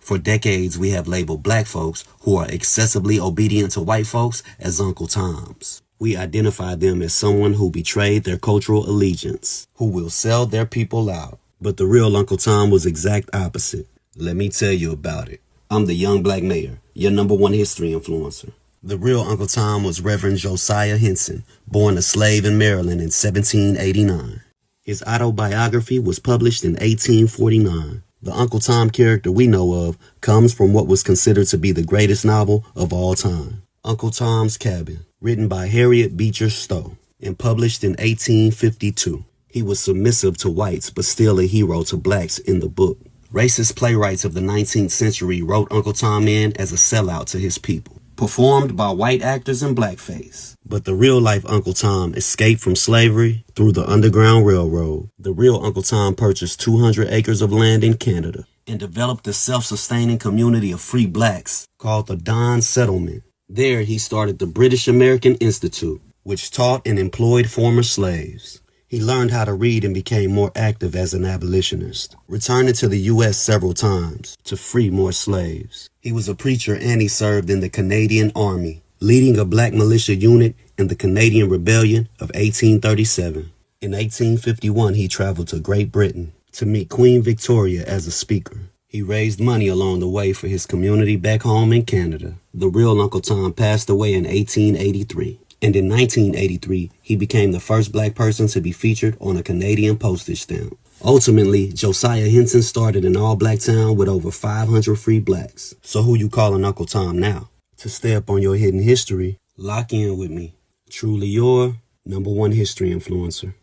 For decades, we have labeled black folks who are excessively obedient to white folks as Uncle Toms. We identify them as someone who betrayed their cultural allegiance, who will sell their people out. But the real Uncle Tom was exact opposite. Let me tell you about it. I'm the young black mayor, your #1 history influencer. The real Uncle Tom was Reverend Josiah Henson, born a slave in Maryland in 1789. His autobiography was published in 1849. The Uncle Tom character we know of comes from what was considered to be the greatest novel of all time, Uncle Tom's Cabin, written by Harriet Beecher Stowe and published in 1852. He was submissive to whites but still a hero to blacks in the book. Racist playwrights of the 19th century wrote Uncle Tom in as a sellout to his people, performed by white actors in blackface. But the real-life Uncle Tom escaped from slavery through the Underground Railroad. The real Uncle Tom purchased 200 acres of land in Canada and developed a self-sustaining community of free blacks called the Don Settlement. There he started the British American Institute, which taught and employed former slaves. He learned how to read and became more active as an abolitionist, returning to the U.S. several times to free more slaves. He was a preacher and he served in the Canadian Army, leading a black militia unit in the Canadian Rebellion of 1837. In 1851, he traveled to Great Britain to meet Queen Victoria as a speaker. He raised money along the way for his community back home in Canada. The real Uncle Tom passed away in 1883. And in 1983, he became the first black person to be featured on a Canadian postage stamp. Ultimately, Josiah Henson started an all-black town with over 500 free blacks. So who you calling Uncle Tom now? To stay up on your hidden history, lock in with me. Truly your #1 history influencer.